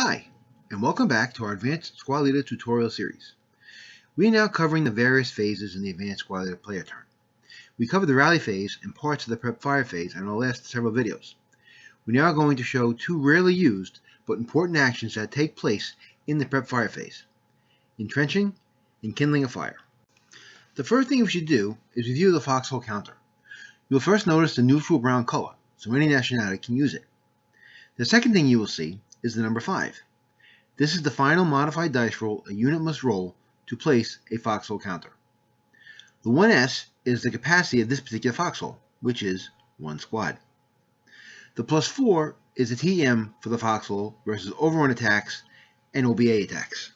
Hi, and welcome back to our Advanced Squad Leader tutorial series. We are now covering the various phases in the Advanced Squad Leader player turn. We covered the rally phase and parts of the prep fire phase in our last several videos. We are now going to show two rarely used but important actions that take place in the prep fire phase: entrenching and kindling a fire. The first thing we should do is review the Foxhole Counter. You'll first notice the neutral brown color, so any nationality can use it. The second thing you will see is the number 5. This is the final modified dice roll a unit must roll to place a Foxhole Counter. The 1S is the capacity of this particular foxhole, which is 1 squad. The +4 is the TM for the foxhole versus overrun attacks and OBA attacks.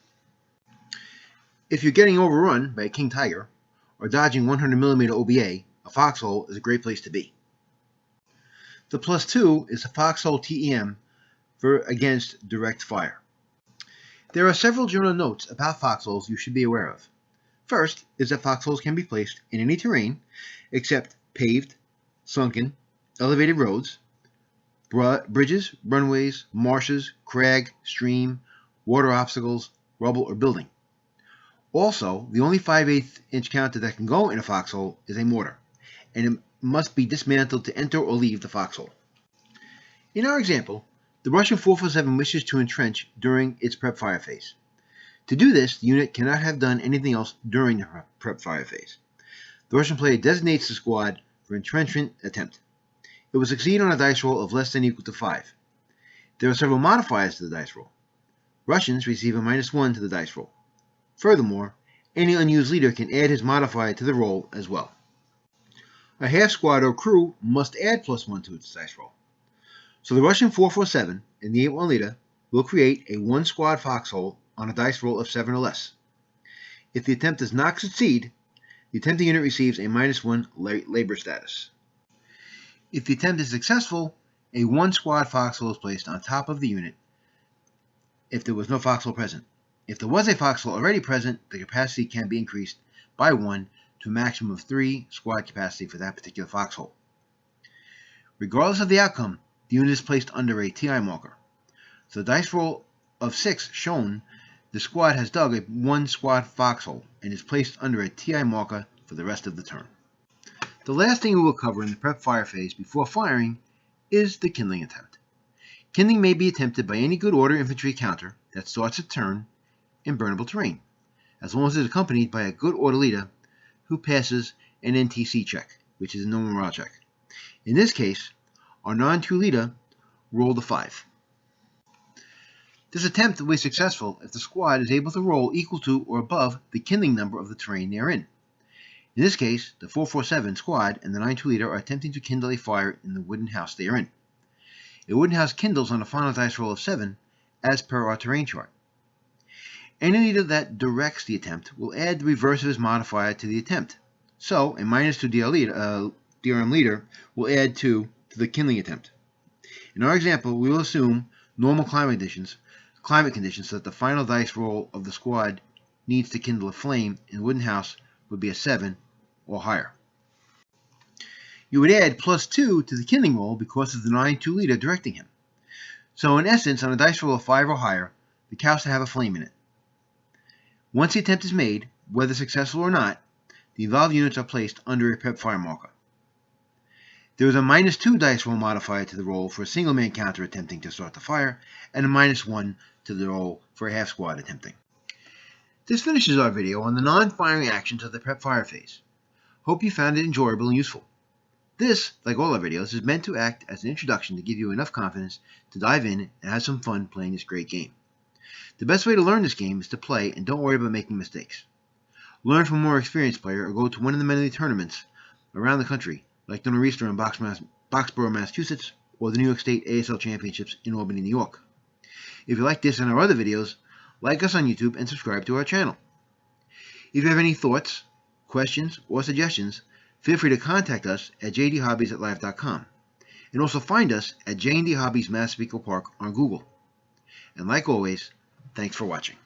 If you're getting overrun by a King Tiger or dodging 100mm OBA, a foxhole is a great place to be. The +2 is the foxhole TEM against direct fire. There are several general notes about foxholes you should be aware of. First is that foxholes can be placed in any terrain except paved, sunken, elevated roads, bridges, runways, marshes, crag, stream, water obstacles, rubble, or building. Also, the only 5/8 inch counter that can go in a foxhole is a mortar, and it must be dismantled to enter or leave the foxhole. In our example, the Russian 447 wishes to entrench during its prep fire phase. To do this, the unit cannot have done anything else during the prep fire phase. The Russian player designates the squad for entrenchment attempt. It will succeed on a dice roll of less than or equal to 5. There are several modifiers to the dice roll. Russians receive a -1 to the dice roll. Furthermore, any unused leader can add his modifier to the roll as well. A half squad or crew must add +1 to its dice roll. So the Russian 447 and the 8-1 leader will create a 1 squad foxhole on a dice roll of 7 or less. If the attempt does not succeed, the attempting unit receives a -1 labor status. If the attempt is successful, a 1 squad foxhole is placed on top of the unit if there was no foxhole present. If there was a foxhole already present, the capacity can be increased by 1 to a maximum of 3 squad capacity for that particular foxhole. Regardless of the outcome, the unit is placed under a TI marker. So the dice roll of 6 shown, the squad has dug a 1 squad foxhole and is placed under a TI marker for the rest of the turn. The last thing we will cover in the prep fire phase before firing is the kindling attempt. Kindling may be attempted by any good order infantry counter that starts a turn in burnable terrain, as long as it is accompanied by a good order leader who passes an NTC check, which is a normal morale check. In this case, our non-2 leader rolled a 5. This attempt will be successful if the squad is able to roll equal to or above the kindling number of the terrain they are in. In this case, the 447 squad and the 9-2 leader are attempting to kindle a fire in the wooden house they are in. A wooden house kindles on a final dice roll of 7 as per our terrain chart. Any leader that directs the attempt will add the reverse of his modifier to the attempt. So, a -2 DRM leader will add 2 to the kindling attempt. In our example, we will assume normal climate conditions so that the final dice roll of the squad needs to kindle a flame in the wooden house would be a 7 or higher. You would add +2 to the kindling roll because of the 9-2 leader directing him. So in essence, on a dice roll of 5 or higher, the house will have a flame in it. Once the attempt is made, whether successful or not, the involved units are placed under a prep fire marker. There is a -2 dice roll modifier to the roll for a single man counter attempting to start the fire, and a -1 to the roll for a half squad attempting. This finishes our video on the non-firing actions of the prep fire phase. Hope you found it enjoyable and useful. This, like all our videos, is meant to act as an introduction to give you enough confidence to dive in and have some fun playing this great game. The best way to learn this game is to play and don't worry about making mistakes. Learn from a more experienced player or go to one of the many tournaments around the country, like the Nor'easter in Boxborough, Massachusetts, or the New York State ASL Championships in Albany, New York. If you like this and our other videos, like us on YouTube and subscribe to our channel. If you have any thoughts, questions, or suggestions, feel free to contact us at jdhobbies@live.com, and also find us at J&D Hobbies Massapequa Park on Google. And like always, thanks for watching.